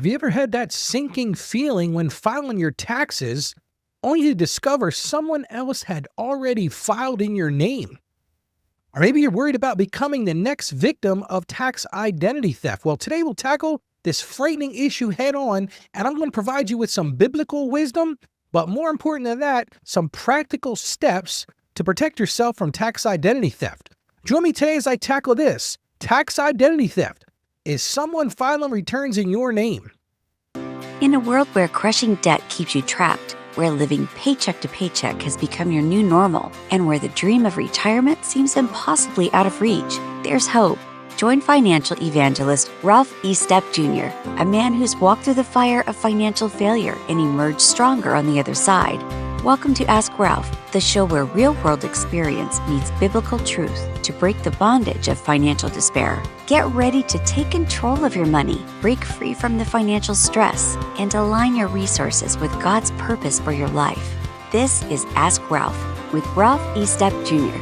Have you ever had that sinking feeling when filing your taxes only to discover someone else had already filed in your name? Or maybe you're worried about becoming the next victim of tax identity theft. Well, today we'll tackle this frightening issue head on, and I'm going to provide you with some biblical wisdom, but more important than that, some practical steps to protect yourself from tax identity theft. Join me today as I tackle this. Tax identity theft. Is someone filing returns in your name? In a world where crushing debt keeps you trapped, where living paycheck to paycheck has become your new normal, and where the dream of retirement seems impossibly out of reach, there's hope. Join financial evangelist Ralph E. Stepp Jr., a man who's walked through the fire of financial failure and emerged stronger on the other side. Welcome to Ask Ralph, the show where real-world experience meets biblical truth to break the bondage of financial despair. Get ready to take control of your money, break free from the financial stress, and align your resources with God's purpose for your life. This is Ask Ralph with Ralph E. Stepp Jr.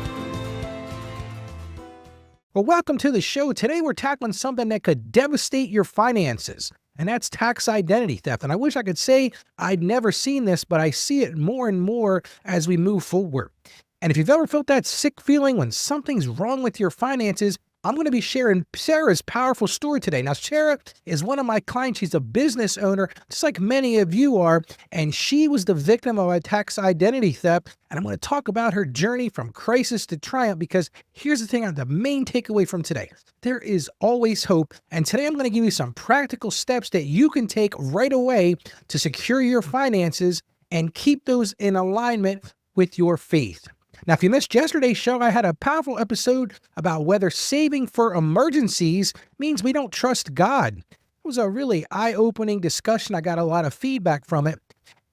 Well, welcome to the show. Today we're tackling something that could devastate your finances, and that's tax identity theft. And I wish I could say I'd never seen this, but I see it more and more as we move forward. And if you've ever felt that sick feeling when something's wrong with your finances, I'm going to be sharing Sarah's powerful story today. Now, Sarah is one of my clients. She's a business owner, just like many of you are, and she was the victim of a tax identity theft. And I'm going to talk about her journey from crisis to triumph, because here's the thing, the main takeaway from today. There is always hope. And today I'm going to give you some practical steps that you can take right away to secure your finances and keep those in alignment with your faith. Now, if you missed yesterday's show, I had a powerful episode about whether saving for emergencies means we don't trust God. It was a really eye-opening discussion. I got a lot of feedback from it.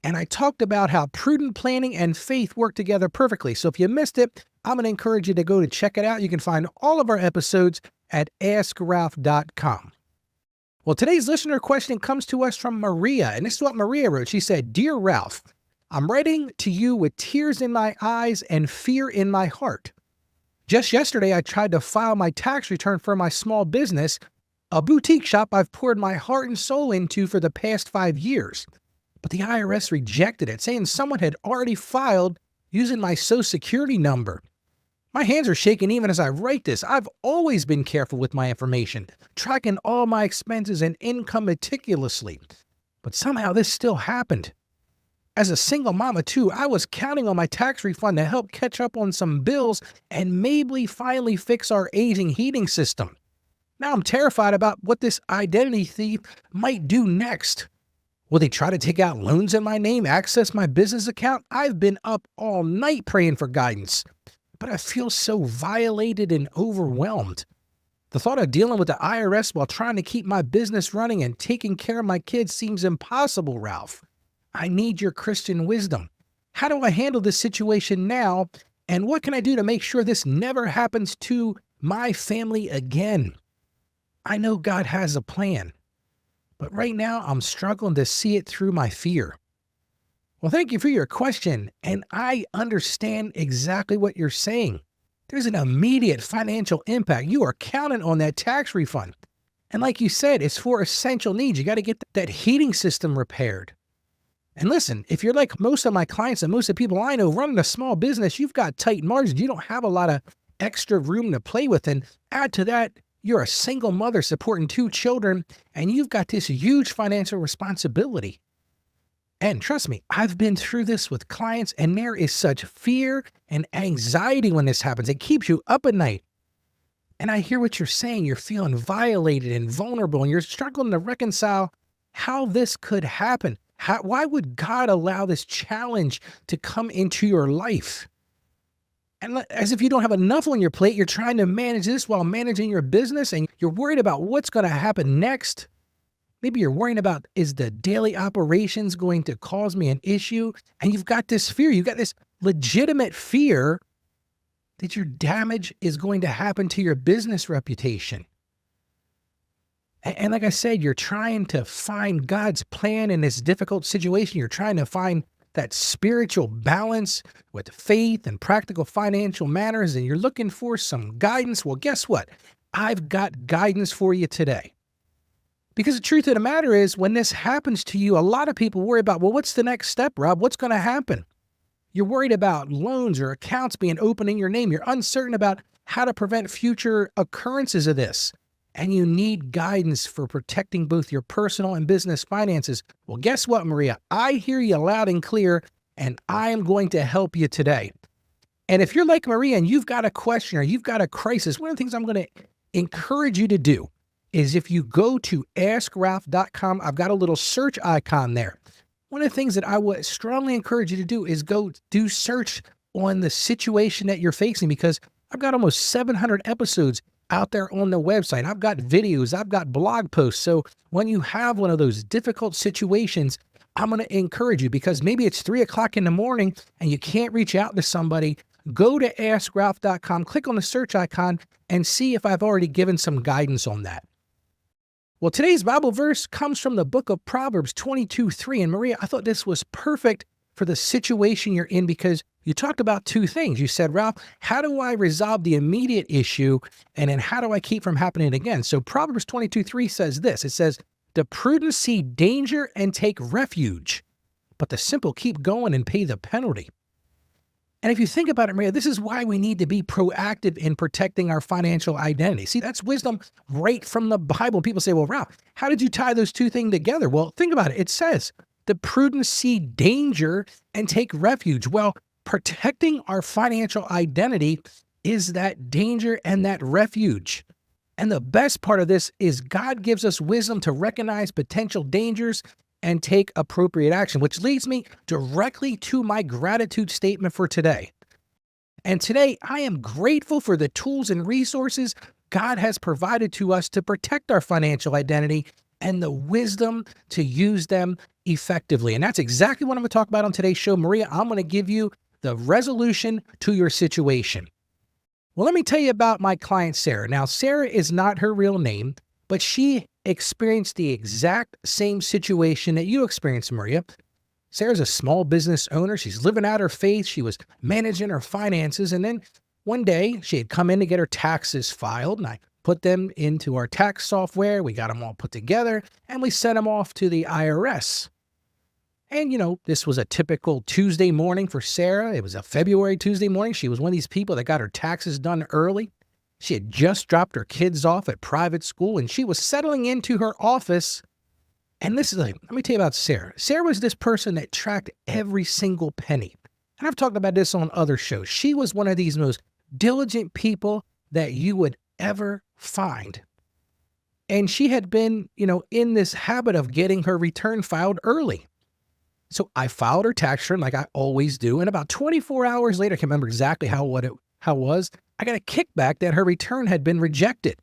And I talked about how prudent planning and faith work together perfectly. So if you missed it, I'm going to encourage you to go to check it out. You can find all of our episodes at askralph.com. Well, today's listener question comes to us from Maria. And this is what Maria wrote. She said, "Dear Ralph, I'm writing to you with tears in my eyes and fear in my heart. Just yesterday, I tried to file my tax return for my small business, a boutique shop I've poured my heart and soul into for the past 5 years. But the IRS rejected it, saying someone had already filed using my Social Security number. My hands are shaking even as I write this. I've always been careful with my information, tracking all my expenses and income meticulously. But somehow this still happened. As a single mama too, I was counting on my tax refund to help catch up on some bills and maybe finally fix our aging heating system. Now I'm terrified about what this identity thief might do next. Will they try to take out loans in my name, access my business account? I've been up all night praying for guidance, but I feel so violated and overwhelmed. The thought of dealing with the IRS while trying to keep my business running and taking care of my kids seems impossible, Ralph. I need your Christian wisdom. How do I handle this situation now? And what can I do to make sure this never happens to my family again? I know God has a plan, but right now I'm struggling to see it through my fear." Well, thank you for your question. And I understand exactly what you're saying. There's an immediate financial impact. You are counting on that tax refund. And like you said, it's for essential needs. You got to get that heating system repaired. And listen, if you're like most of my clients and most of the people I know running a small business, you've got tight margins. You don't have a lot of extra room to play with. And add to that, you're a single mother supporting 2 children, and you've got this huge financial responsibility. And trust me, I've been through this with clients, and there is such fear and anxiety when this happens. It keeps you up at night. And I hear what you're saying. You're feeling violated and vulnerable, and you're struggling to reconcile how this could happen. Why would God allow this challenge to come into your life? And as if you don't have enough on your plate, you're trying to manage this while managing your business, and you're worried about what's going to happen next. Maybe you're worrying about, is the daily operations going to cause me an issue? And you've got this fear. You've got this legitimate fear that your damage is going to happen to your business reputation. And like I said, you're trying to find God's plan in this difficult situation. You're trying to find that spiritual balance with faith and practical financial matters, and you're looking for some guidance. Well, guess what? I've got guidance for you today. Because the truth of the matter is, when this happens to you, a lot of people worry about, well, what's the next step, Rob? What's going to happen? You're worried about loans or accounts being opened in your name. You're uncertain about how to prevent future occurrences of this. And you need guidance for protecting both your personal and business finances. Well, guess what, Maria? I hear you loud and clear, and I am going to help you today. And if you're like Maria and you've got a question or you've got a crisis, one of the things I'm going to encourage you to do is if you go to askralph.com, I've got a little search icon there. One of the things that I would strongly encourage you to do is go do search on the situation that you're facing, because I've got almost 700 episodes out there on the website. I've got videos, I've got blog posts. So when you have one of those difficult situations, I'm going to encourage you, because maybe it's 3 o'clock in the morning and you can't reach out to somebody. Go to askralph.com, click on the search icon, and see if I've already given some guidance on that. Well, today's Bible verse comes from the book of Proverbs 22:3. And Maria, I thought this was perfect for the situation you're in, because you talked about two things. You said, Ralph, how do I resolve the immediate issue? And then how do I keep from happening again? So Proverbs 22:3 says this. It says, the prudent see danger and take refuge, but the simple keep going and pay the penalty. And if you think about it, Maria, this is why we need to be proactive in protecting our financial identity. See, that's wisdom right from the Bible. People say, well, Ralph, how did you tie those two things together? Well, think about it. It says, the prudent see danger and take refuge. Well, protecting our financial identity is that danger and that refuge. And the best part of this is God gives us wisdom to recognize potential dangers and take appropriate action, which leads me directly to my gratitude statement for today. And today, I am grateful for the tools and resources God has provided to us to protect our financial identity and the wisdom to use them effectively. And that's exactly what I'm going to talk about on today's show. Maria, I'm going to give you the resolution to your situation. Well, let me tell you about my client, Sarah. Now, Sarah is not her real name, but she experienced the exact same situation that you experienced, Maria. Sarah's a small business owner. She's living out her faith. She was managing her finances. And then one day she had come in to get her taxes filed, and I put them into our tax software. We got them all put together and we sent them off to the IRS. And, this was a typical Tuesday morning for Sarah. It was a February Tuesday morning. She was one of these people that got her taxes done early. She had just dropped her kids off at private school, and she was settling into her office. And let me tell you about Sarah. Sarah was this person that tracked every single penny. And I've talked about this on other shows. She was one of these most diligent people that you would ever find. And she had been, in this habit of getting her return filed early. So I filed her tax return like I always do. And about 24 hours later, I can't remember exactly how it was, I got a kickback that her return had been rejected.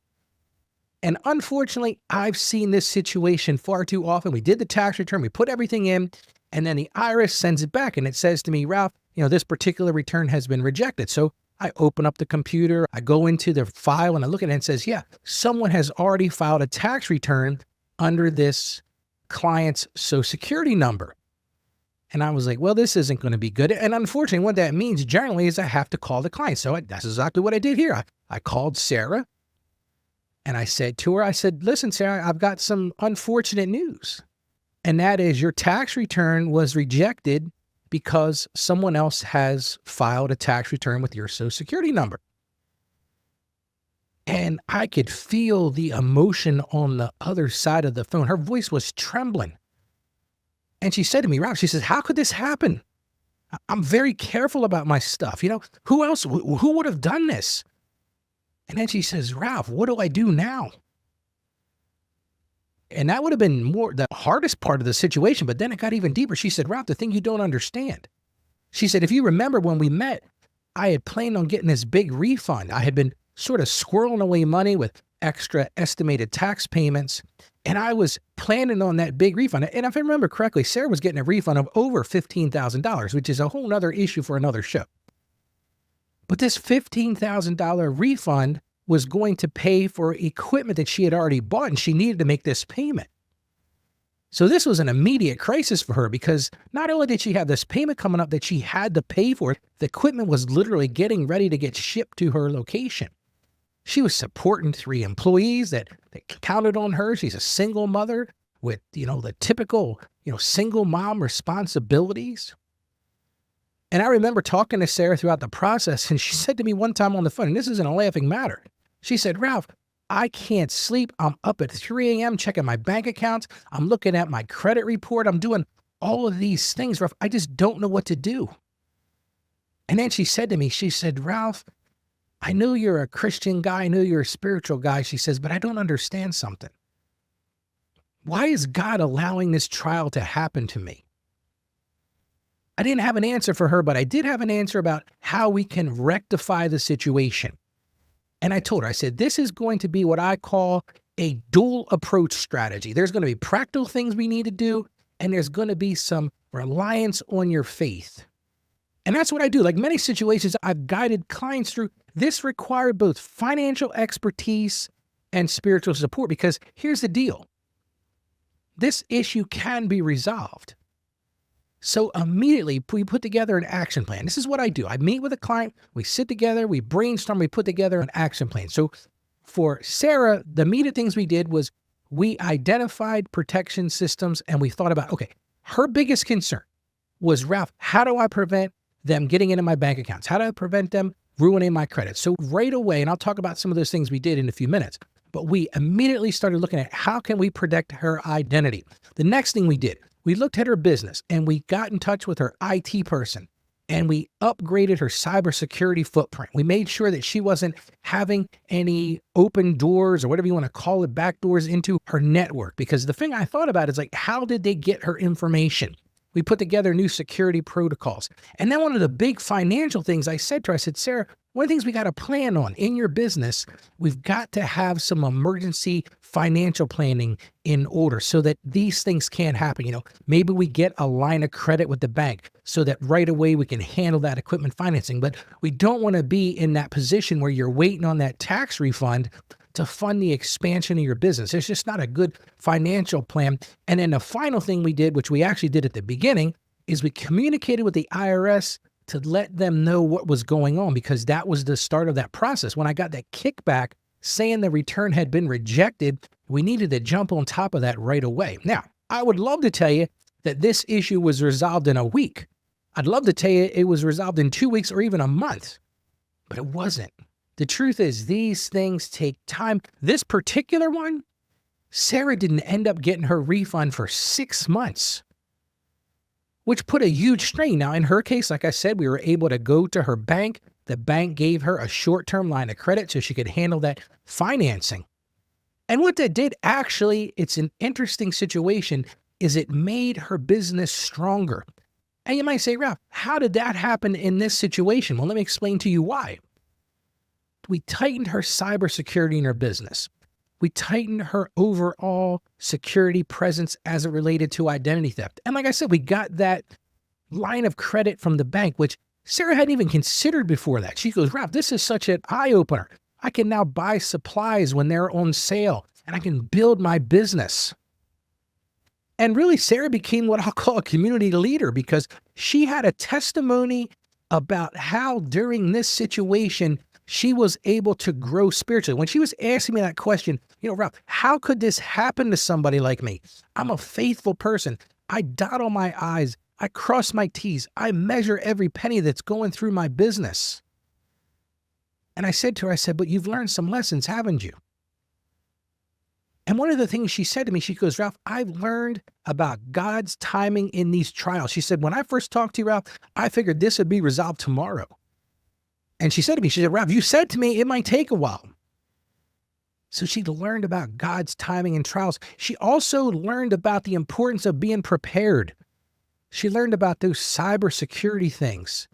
And unfortunately, I've seen this situation far too often. We did the tax return, we put everything in, and then the IRS sends it back and it says to me, Ralph, this particular return has been rejected. So I open up the computer, I go into the file and I look at it and it says, yeah, someone has already filed a tax return under this client's Social Security number. And I was like, well, this isn't going to be good. And unfortunately, what that means generally is I have to call the client. So that's exactly what I did here. I called Sarah and I said to her, listen, Sarah, I've got some unfortunate news. And that is your tax return was rejected because someone else has filed a tax return with your Social Security number. And I could feel the emotion on the other side of the phone. Her voice was trembling. And she said to me, Ralph, she says, how could this happen? I'm very careful about my stuff. Who else, who would have done this? And then she says, Ralph, what do I do now? And that would have been the hardest part of the situation. But then it got even deeper. She said, Ralph, the thing you don't understand. She said, if you remember when we met, I had planned on getting this big refund. I had been sort of squirreling away money with extra estimated tax payments. And I was planning on that big refund. And if I remember correctly, Sarah was getting a refund of over $15,000, which is a whole nother issue for another show. But this $15,000 refund was going to pay for equipment that she had already bought, and she needed to make this payment. So this was an immediate crisis for her, because not only did she have this payment coming up that she had to pay for, the equipment was literally getting ready to get shipped to her location. She was supporting 3 employees that counted on her. She's a single mother with, the typical, single mom responsibilities. And I remember talking to Sarah throughout the process, and she said to me one time on the phone, and this isn't a laughing matter. She said, Ralph, I can't sleep. I'm up at 3 a.m. checking my bank accounts. I'm looking at my credit report. I'm doing all of these things, Ralph. I just don't know what to do. And then she said to me, she said, Ralph, I know you're a Christian guy. I know you're a spiritual guy. She says, but I don't understand something. Why is God allowing this trial to happen to me? I didn't have an answer for her, but I did have an answer about how we can rectify the situation. And I told her, I said, this is going to be what I call a dual approach strategy. There's going to be practical things we need to do, and there's going to be some reliance on your faith. And that's what I do. Like many situations I've guided clients through, this required both financial expertise and spiritual support, because here's the deal. This issue can be resolved. So immediately we put together an action plan. This is what I do. I meet with a client, we sit together, we brainstorm, we put together an action plan. So for Sarah, the immediate things we did was we identified protection systems, and we thought about, okay, her biggest concern was, Ralph, how do I prevent them getting into my bank accounts? How do I prevent them ruining my credit? So right away, and I'll talk about some of those things we did in a few minutes, but we immediately started looking at how can we protect her identity. The next thing we did, we looked at her business, and we got in touch with her IT person, and we upgraded her cybersecurity footprint. We made sure that she wasn't having any open doors, or whatever you want to call it, back doors into her network. Because the thing I thought about is, like, how did they get her information? We put together new security protocols. And then one of the big financial things I said to her, I said, Sarah, one of the things we got to plan on in your business, we've got to have some emergency financial planning in order so that these things can't happen. Maybe we get a line of credit with the bank so that right away we can handle that equipment financing. But we don't want to be in that position where you're waiting on that tax refund to fund the expansion of your business. It's just not a good financial plan. And then the final thing we did, which we actually did at the beginning, is we communicated with the IRS to let them know what was going on, because that was the start of that process. When I got that kickback saying the return had been rejected, we needed to jump on top of that right away. Now, I would love to tell you that this issue was resolved in a week. I'd love to tell you it was resolved in 2 weeks or even a month, but it wasn't. The truth is, these things take time. This particular one, Sarah didn't end up getting her refund for 6 months, which put a huge strain. Now, in her case, like I said, we were able to go to her bank. The bank gave her a short-term line of credit so she could handle that financing. And what that did, actually, it's an interesting situation, is it made her business stronger. And you might say, Ralph, how did that happen in this situation? Well, let me explain to you why. We tightened her cybersecurity in her business. We tightened her overall security presence as it related to identity theft. And like I said, we got that line of credit from the bank, which Sarah hadn't even considered before that. She goes, Ralph, this is such an eye-opener. I can now buy supplies when they're on sale, and I can build my business. And really, Sarah became what I'll call a community leader, because she had a testimony about how during this situation, she was able to grow spiritually. When she was asking me that question, Ralph, how could this happen to somebody like me? I'm a faithful person. I dot all my I's. I cross my T's. I measure every penny that's going through my business. And I said to her, but you've learned some lessons, haven't you? And one of the things she said to me, she goes, Ralph, I've learned about God's timing in these trials. She said, when I first talked to you, Ralph, I figured this would be resolved tomorrow. And she said to me, Ralph, you said to me it might take a while. So she learned about God's timing in trials. She also learned about the importance of being prepared. She learned about those cybersecurity things.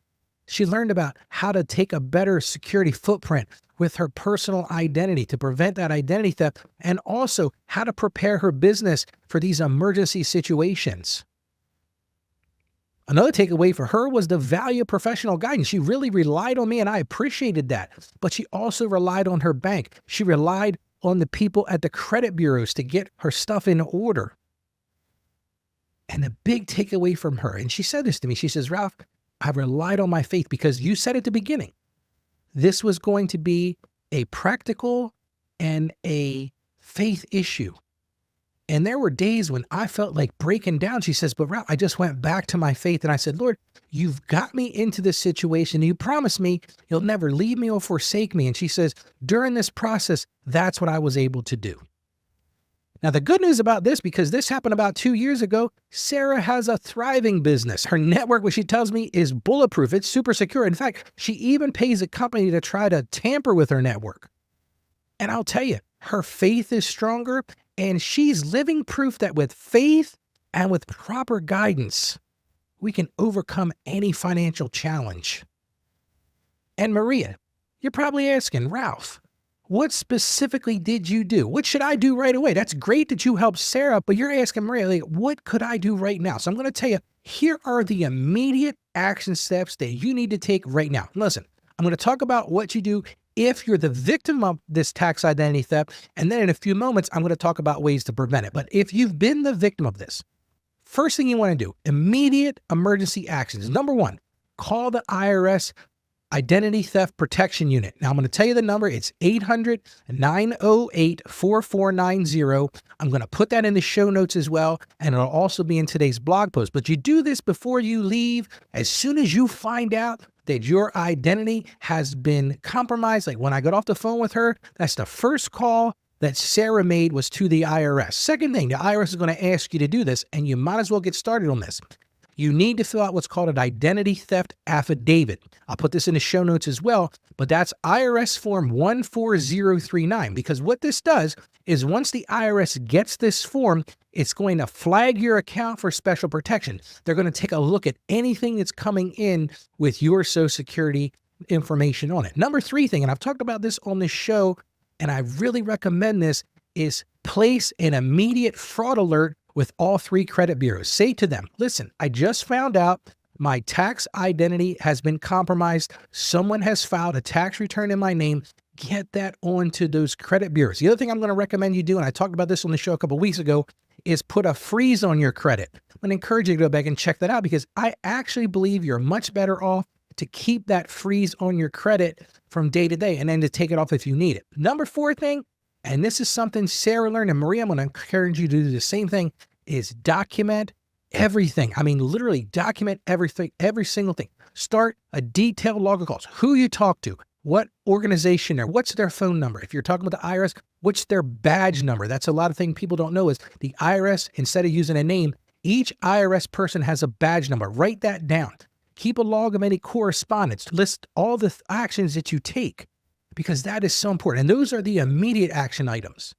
She learned about how to take a better security footprint with her personal identity to prevent that identity theft, and also how to prepare her business for these emergency situations. Another takeaway for her was the value of professional guidance. She really relied on me, and I appreciated that. But she also relied on her bank. She relied on the people at the credit bureaus to get her stuff in order. And the big takeaway from her, and she said this to me, she says, Ralph, I relied on my faith because you said at the beginning, this was going to be a practical and a faith issue. And there were days when I felt like breaking down. She says, but Ralph, I just went back to my faith and I said, Lord, you've got me into this situation. You promised me you'll never leave me or forsake me. And she says, during this process, that's what I was able to do. Now, the good news about this, because this happened about 2 years ago, Sarah has a thriving business. Her network, which she tells me, is bulletproof. It's super secure. In fact, she even pays a company to try to tamper with her network. And I'll tell you, her faith is stronger, and she's living proof that with faith and with proper guidance, we can overcome any financial challenge. And Maria, you're probably asking, Ralph, what specifically did you do? What should I do right away? That's great that you helped Sarah, but you're asking Maria, like, what could I do right now? So I'm going to tell you, here are the immediate action steps that you need to take right now. Listen, I'm going to talk about what you do if you're the victim of this tax identity theft, and then in a few moments, I'm going to talk about ways to prevent it. But if you've been the victim of this, first thing you want to do, immediate emergency actions. Number one, call the IRS Identity Theft Protection Unit. Now, I'm going to tell you the number. It's 800-908-4490. I'm going to put that in the show notes as well, and it'll also be in today's blog post. But you do this before you leave. As soon as you find out that your identity has been compromised, like when I got off the phone with her, that's the first call that Sarah made was to the IRS. Second thing, the IRS is going to ask you to do this, and you might as well get started on this. You need to fill out what's called an identity theft affidavit. I'll put this in the show notes as well, but that's IRS form 14039, because what this does is once the IRS gets this form, it's going to flag your account for special protection. They're going to take a look at anything that's coming in with your Social Security information on it. Number three thing, and I've talked about this on this show, and I really recommend this, is place an immediate fraud alert with all three credit bureaus. Say to them, listen, I just found out my tax identity has been compromised. Someone has filed a tax return in my name. Get that onto those credit bureaus. The other thing I'm going to recommend you do, and I talked about this on the show a couple of weeks ago, is put a freeze on your credit. I'm going to encourage you to go back and check that out, because I actually believe you're much better off to keep that freeze on your credit from day to day and then to take it off if you need it. Number four thing, and this is something Sarah learned, and Maria, I'm going to encourage you to do the same thing, is document everything. I mean, literally document everything, every single thing. Start a detailed log of calls. Who you talk to, what organization they're, what's their phone number. If you're talking about the IRS, what's their badge number? That's a lot of things people don't know is the IRS, instead of using a name, each IRS person has a badge number. Write that down. Keep a log of any correspondence. List all the actions that you take, because that is so important. And those are the immediate action items.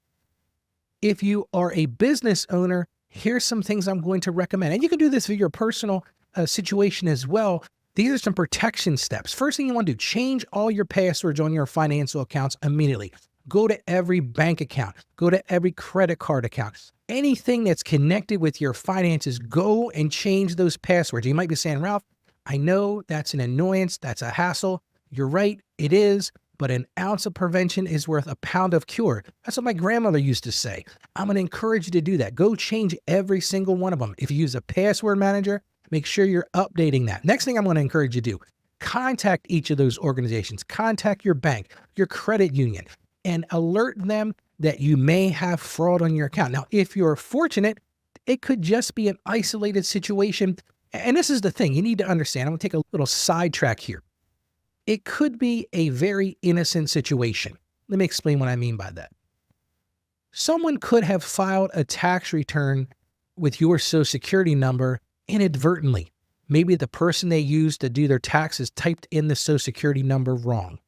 If you are a business owner, here's some things I'm going to recommend. And you can do this for your personal situation as well. These are some protection steps. First thing you want to do, change all your passwords on your financial accounts immediately. Go to every bank account. Go to every credit card account. Anything that's connected with your finances, go and change those passwords. You might be saying, Ralph, I know that's an annoyance. That's a hassle. You're right. It is. But an ounce of prevention is worth a pound of cure. That's what my grandmother used to say. I'm going to encourage you to do that. Go change every single one of them. If you use a password manager, make sure you're updating that. Next thing I'm going to encourage you to do, contact each of those organizations. Contact your bank, your credit union, and alert them that you may have fraud on your account. Now, if you're fortunate, it could just be an isolated situation. And this is the thing you need to understand. I'm going to take a little sidetrack here. It could be a very innocent situation. Let me explain what I mean by that. Someone could have filed a tax return with your Social Security number inadvertently. Maybe the person they used to do their taxes typed in the Social Security number wrong.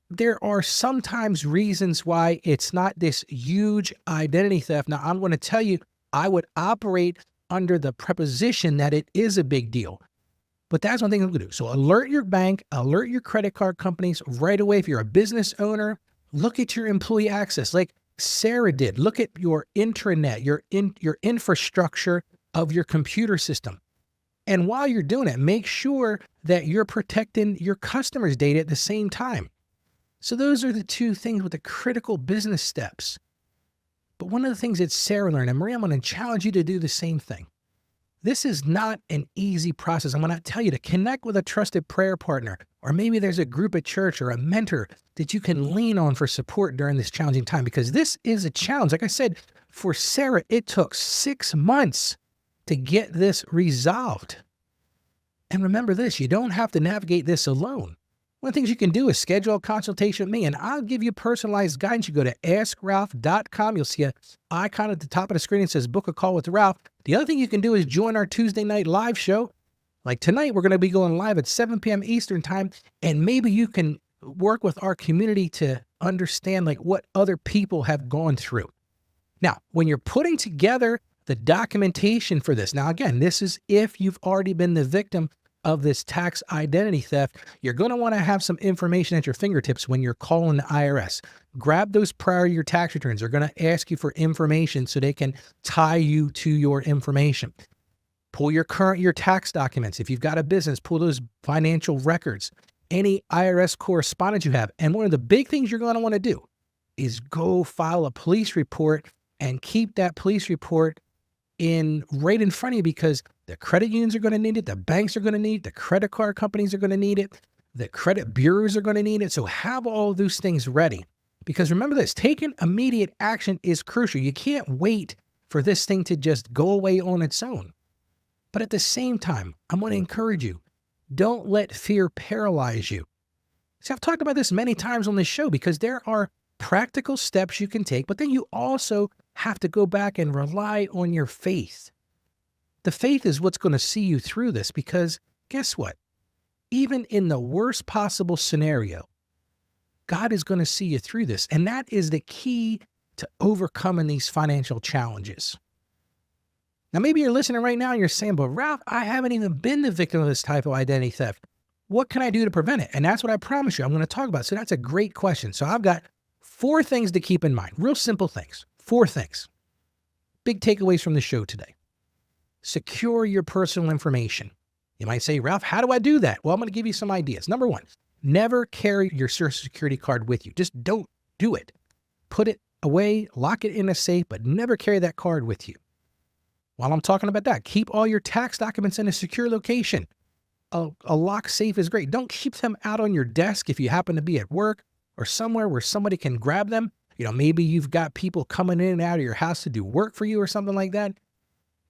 There are sometimes reasons why it's not this huge identity theft. Now, I'm going to tell you, I would operate under the preposition that it is a big deal. But that's one thing I'm going to do. So alert your bank, alert your credit card companies right away. If you're a business owner, look at your employee access like Sarah did. Look at your intranet, your infrastructure of your computer system. And while you're doing it, make sure that you're protecting your customers' data at the same time. So those are the two things with the critical business steps. But one of the things that Sarah learned, and Maria, I'm going to challenge you to do the same thing. This is not an easy process. I'm going to tell you to connect with a trusted prayer partner Or maybe there's a group at church or a mentor that you can lean on for support during this challenging time, because this is a challenge. Like I said, for Sarah, it took 6 months to get this resolved. And remember this, you don't have to navigate this alone. One of the things you can do is schedule a consultation with me, and I'll give you personalized guidance. You go to askralph.com. You'll see an icon at the top of the screen that says book a call with Ralph. The other thing you can do is join our Tuesday night live show. Like tonight, we're going to be going live at 7 p.m. Eastern time, and maybe you can work with our community to understand like what other people have gone through. Now, when you're putting together the documentation for this, now again, this is if you've already been the victim of this tax identity theft, you're going to want to have some information at your fingertips when you're calling the IRS. Grab those prior year tax returns. They're going to ask you for information so they can tie you to your information. Pull your current year tax documents. If you've got a business, pull those financial records, any IRS correspondence you have. And one of the big things you're going to want to do is go file a police report and keep that police report right in front of you, because the credit unions are going to need it, the banks are going to need it, the credit card companies are going to need it, the credit bureaus are going to need it. So have all those things ready, because remember this, taking immediate action is crucial. You can't wait for this thing to just go away on its own. But at the same time, I'm going to encourage you, don't let fear paralyze you. See, I've talked about this many times on this show, because there are practical steps you can take, but then you also have to go back and rely on your faith. The faith is what's going to see you through this, because guess what? Even in the worst possible scenario, God is going to see you through this. And that is the key to overcoming these financial challenges. Now, maybe you're listening right now and you're saying, but Ralph, I haven't even been the victim of this type of identity theft. What can I do to prevent it? And that's what I promise you I'm going to talk about. So that's a great question. So I've got 4 things to keep in mind, real simple things. 4 things. Big takeaways from the show today. Secure your personal information. You might say, Ralph, how do I do that? Well, I'm going to give you some ideas. Number 1, never carry your Social Security card with you. Just don't do it. Put it away, lock it in a safe, but never carry that card with you. While I'm talking about that, keep all your tax documents in a secure location. A lock safe is great. Don't keep them out on your desk if you happen to be at work or somewhere where somebody can grab them. Maybe you've got people coming in and out of your house to do work for you or something like that.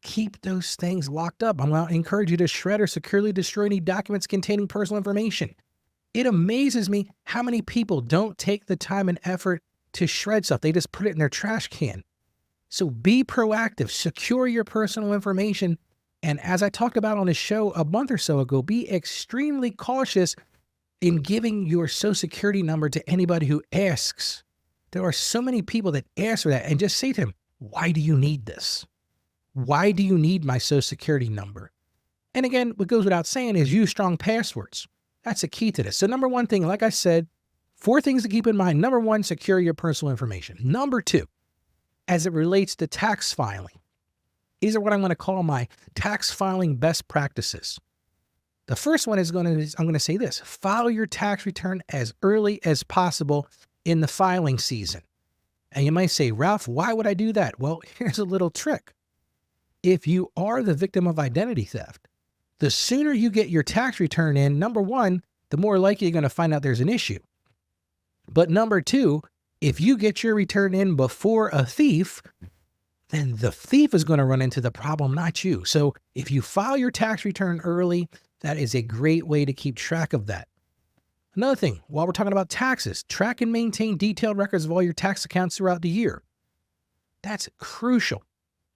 Keep those things locked up. I'm going to encourage you to shred or securely destroy any documents containing personal information. It amazes me how many people don't take the time and effort to shred stuff. They just put it in their trash can. So be proactive, secure your personal information. And as I talked about on the show a month or so ago, be extremely cautious in giving your Social Security number to anybody who asks. There are so many people that ask for that, and just say to them, why do you need this? Why do you need my Social Security number? And again, what goes without saying is use strong passwords. That's the key to this. So number 1 thing, like I said, 4 things to keep in mind. Number 1, secure your personal information. Number 2, as it relates to tax filing, these are what I'm going to call my tax filing best practices. The first one I'm going to say this: file your tax return as early as possible in the filing season. And you might say, Ralph, why would I do that? Well, here's a little trick. If you are the victim of identity theft, the sooner you get your tax return in, number 1, the more likely you're going to find out there's an issue. But number 2, if you get your return in before a thief, then the thief is going to run into the problem, not you. So if you file your tax return early, that is a great way to keep track of that. Another thing, while we're talking about taxes, track and maintain detailed records of all your tax accounts throughout the year. That's crucial.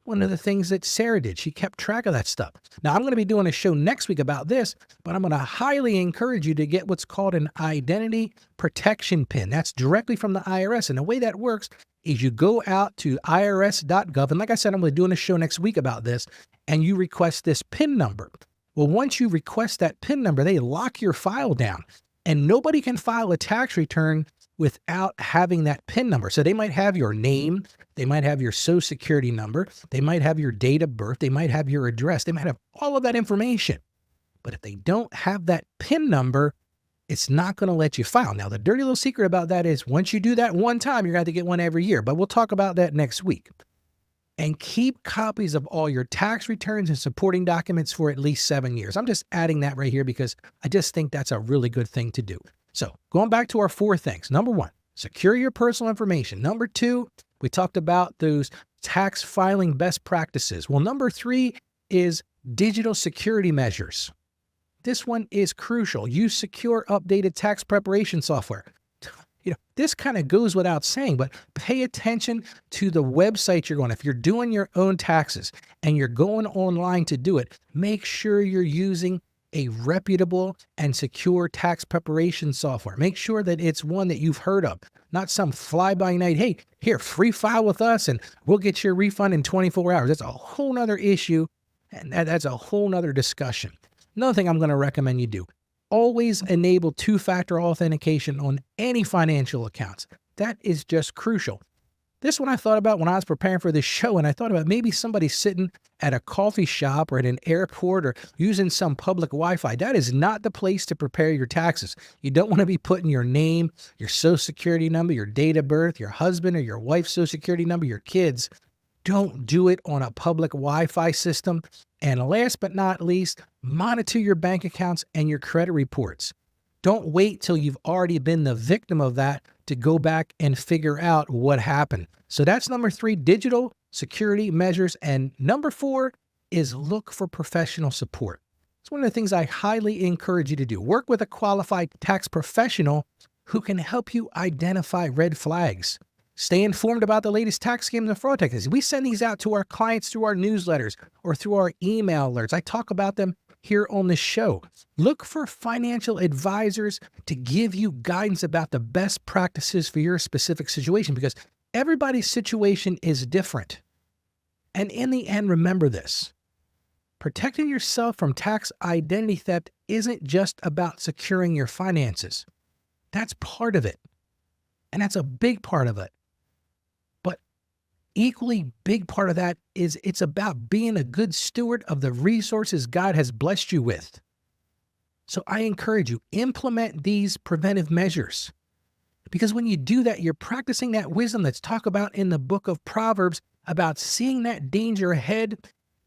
One of the things that Sarah did, she kept track of that stuff. Now, I'm going to be doing a show next week about this, but I'm going to highly encourage you to get what's called an identity protection pin. That's directly from the IRS. And the way that works is you go out to irs.gov. And like I said, I'm going to be doing a show next week about this, and you request this PIN number. Well, once you request that PIN number, they lock your file down, and nobody can file a tax return without having that PIN number. So they might have your name, they might have your Social Security number, they might have your date of birth, they might have your address, they might have all of that information. But if they don't have that PIN number, it's not going to let you file. Now, the dirty little secret about that is once you do that one time, you're going to have to get one every year, but we'll talk about that next week. and keep copies of all your tax returns and supporting documents for at least 7 years. I'm just adding that right here because I just think that's a really good thing to do. So going back to our 4 things. Number 1, secure your personal information. Number 2, we talked about those tax filing best practices. Well, number 3 is digital security measures. This one is crucial. Use secure, updated tax preparation software. This kind of goes without saying, but pay attention to the website you're going. If you're doing your own taxes and you're going online to do it, make sure you're using a reputable and secure tax preparation software. Make sure that it's one that you've heard of, not some fly-by-night, hey, here, free file with us and we'll get your refund in 24 hours. That's a whole nother issue, and that's a whole nother discussion. Another thing I'm going to recommend you do, always enable 2-factor authentication on any financial accounts. That is just crucial. This one I thought about when I was preparing for this show, and I thought about maybe somebody sitting at a coffee shop or at an airport or using some public Wi-Fi. That is not the place to prepare your taxes. You don't want to be putting your name, your social security number, your date of birth, your husband or your wife's social security number, your kids. Don't do it on a public Wi-Fi system. And last but not least, monitor your bank accounts and your credit reports. Don't wait till you've already been the victim of that to go back and figure out what happened. So that's number 3, digital security measures. And number 4 is look for professional support. It's one of the things I highly encourage you to do. Work with a qualified tax professional who can help you identify red flags. Stay informed about the latest tax scams and fraud techniques. We send these out to our clients through our newsletters or through our email alerts. I talk about them here on the show. Look for financial advisors to give you guidance about the best practices for your specific situation because everybody's situation is different. And in the end, remember this. Protecting yourself from tax identity theft isn't just about securing your finances. That's part of it. And that's a big part of it. Equally big part of that is it's about being a good steward of the resources God has blessed you with. So I encourage you, implement these preventive measures. Because when you do that, you're practicing that wisdom that's talked about in the book of Proverbs about seeing that danger ahead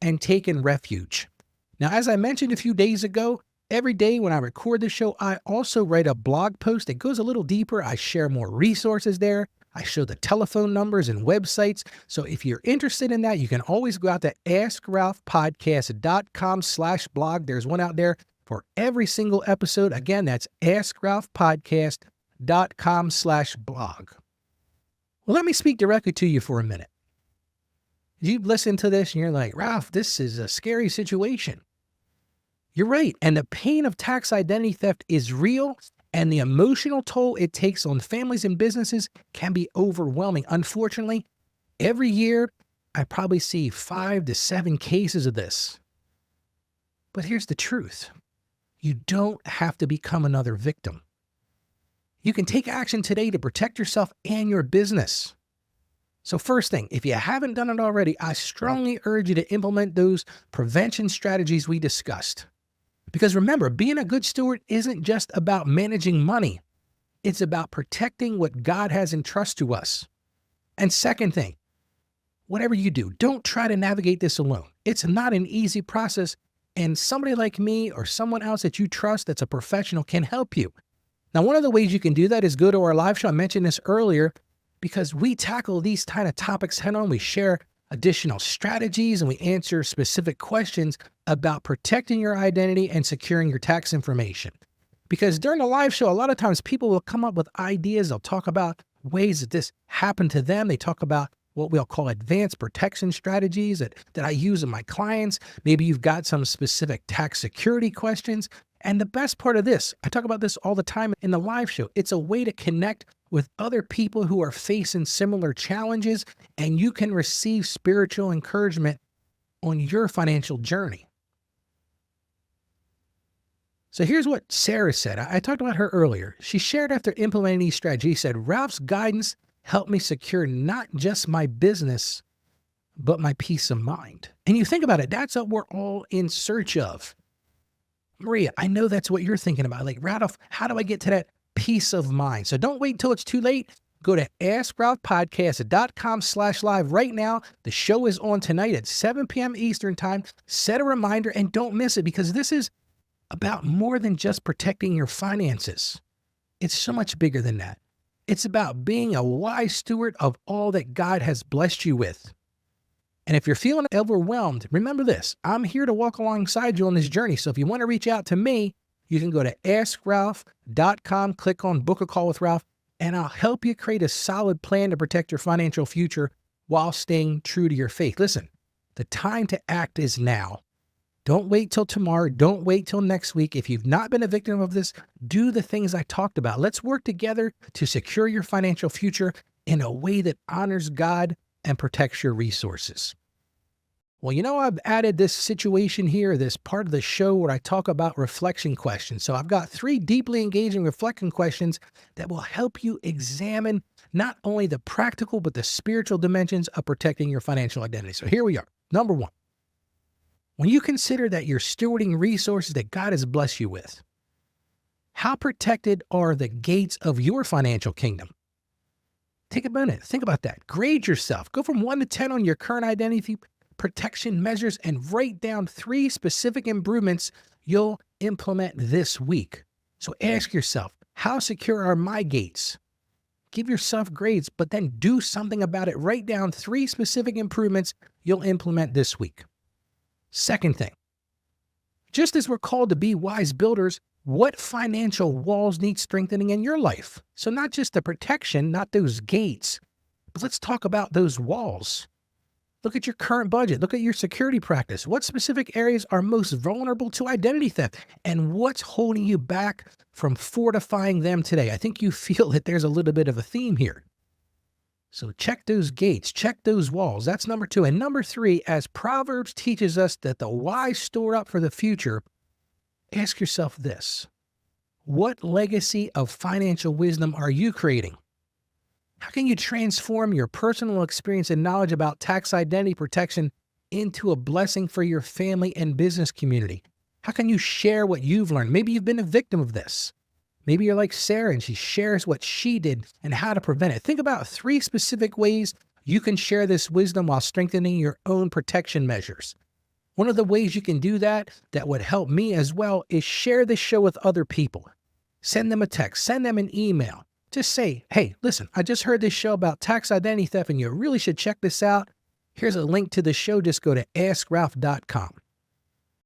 and taking refuge. Now, as I mentioned a few days ago, every day when I record the show, I also write a blog post that goes a little deeper. I share more resources there. I show the telephone numbers and websites. So if you're interested in that, you can always go out to AskRalphPodcast.com/blog. There's one out there for every single episode. Again, that's AskRalphPodcast.com/blog. Well, let me speak directly to you for a minute. You've listened to this and you're like, Ralph, this is a scary situation. You're right. And the pain of tax identity theft is real. And the emotional toll it takes on families and businesses can be overwhelming. Unfortunately, every year, I probably see 5 to 7 cases of this. But here's the truth. You don't have to become another victim. You can take action today to protect yourself and your business. So first thing, if you haven't done it already, I strongly urge you to implement those prevention strategies we discussed. Because remember, being a good steward isn't just about managing money. It's about protecting what God has entrusted to us. And second thing, whatever you do, don't try to navigate this alone. It's not an easy process, and somebody like me or someone else that you trust that's a professional can help you. Now, one of the ways you can do that is go to our live show. I mentioned this earlier because we tackle these kind of topics head on. We share additional strategies and we answer specific questions about protecting your identity and securing your tax information. Because during the live show, a lot of times people will come up with ideas. They'll talk about ways that this happened to them. They talk about what we'll call advanced protection strategies that I use in my clients. Maybe you've got some specific tax security questions. And the best part of this, I talk about this all the time in the live show. It's a way to connect with other people who are facing similar challenges, and you can receive spiritual encouragement on your financial journey. So here's what Sarah said. I talked about her earlier. She shared after implementing these strategies, she said, Ralph's guidance helped me secure not just my business, but my peace of mind. And you think about it, that's what we're all in search of. Maria, I know that's what you're thinking about. Like, Ralph, how do I get to that peace of mind? So don't wait until it's too late. Go to AskRalphPodcast.com/live right now. The show is on tonight at 7 p.m. Eastern Time. Set a reminder and don't miss it, because this is about more than just protecting your finances. It's so much bigger than that. It's about being a wise steward of all that God has blessed you with. And if you're feeling overwhelmed, remember this: I'm here to walk alongside you on this journey. So if you want to reach out to me, you can go to AskRalph.com, click on Book a Call with Ralph, and I'll help you create a solid plan to protect your financial future while staying true to your faith. Listen, the time to act is now. Don't wait till tomorrow. Don't wait till next week. If you've not been a victim of this, do the things I talked about. Let's work together to secure your financial future in a way that honors God and protects your resources. Well, I've added this situation here, this part of the show where I talk about reflection questions. So I've got 3 deeply engaging reflection questions that will help you examine not only the practical, but the spiritual dimensions of protecting your financial identity. So here we are. Number 1, when you consider that you're stewarding resources that God has blessed you with, how protected are the gates of your financial kingdom? Take a minute. Think about that. Grade yourself. Go from 1 to 10 on your current identity protection measures and write down 3 specific improvements you'll implement this week. So ask yourself, how secure are my gates? Give yourself grades, but then do something about it. Write down 3 specific improvements you'll implement this week. Second thing, just as we're called to be wise builders, what financial walls need strengthening in your life? So not just the protection, not those gates, but let's talk about those walls. Look at your current budget. Look at your security practice. What specific areas are most vulnerable to identity theft? And what's holding you back from fortifying them today? I think you feel that there's a little bit of a theme here. So check those gates, check those walls. That's number 2. And number 3, as Proverbs teaches us that the wise store up for the future, ask yourself this: what legacy of financial wisdom are you creating? How can you transform your personal experience and knowledge about tax identity protection into a blessing for your family and business community? How can you share what you've learned? Maybe you've been a victim of this. Maybe you're like Sarah and she shares what she did and how to prevent it. Think about 3 specific ways you can share this wisdom while strengthening your own protection measures. One of the ways you can do that would help me as well is share this show with other people. Send them a text, send them an email. Just say, hey, listen, I just heard this show about tax identity theft and you really should check this out. Here's a link to the show. Just go to AskRalph.com.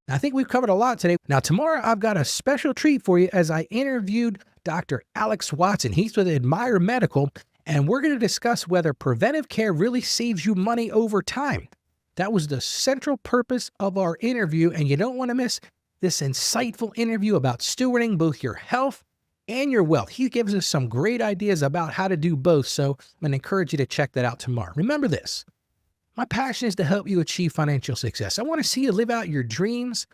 Now, I think we've covered a lot today. Now, tomorrow I've got a special treat for you as I interviewed Dr. Alex Watson. He's with Admire Medical, and we're going to discuss whether preventive care really saves you money over time. That was the central purpose of our interview, and you don't want to miss this insightful interview about stewarding both your health and your wealth. He gives us some great ideas about how to do both, so I'm going to encourage you to check that out tomorrow. Remember this: my passion is to help you achieve financial success. I want to see you live out your dreams,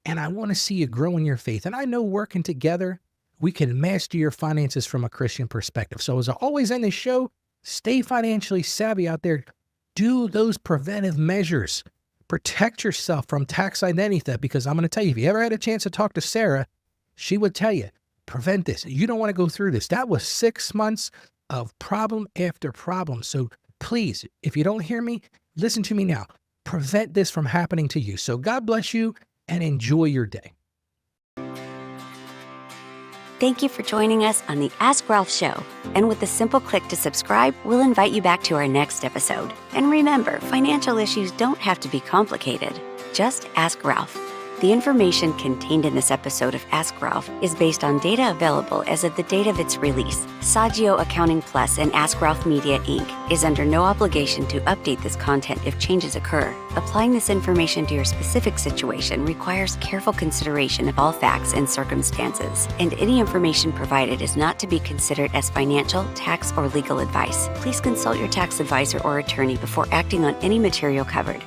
and I want to see you grow in your faith. And I know working together, we can master your finances from a Christian perspective. So as I always end this show, stay financially savvy out there. Do those preventive measures. Protect yourself from tax identity theft, because I'm going to tell you, if you ever had a chance to talk to Sarah, she would tell you, prevent this. You don't want to go through this. That was 6 months of problem after problem. So please, if you don't hear me, listen to me now. Prevent this from happening to you. So God bless you and enjoy your day. Thank you for joining us on the Ask Ralph Show. And with a simple click to subscribe, we'll invite you back to our next episode. And remember, financial issues don't have to be complicated. Just ask Ralph. The information contained in this episode of Ask Ralph is based on data available as of the date of its release. Saggio Accounting Plus and Ask Ralph Media, Inc. is under no obligation to update this content if changes occur. Applying this information to your specific situation requires careful consideration of all facts and circumstances, and any information provided is not to be considered as financial, tax, or legal advice. Please consult your tax advisor or attorney before acting on any material covered.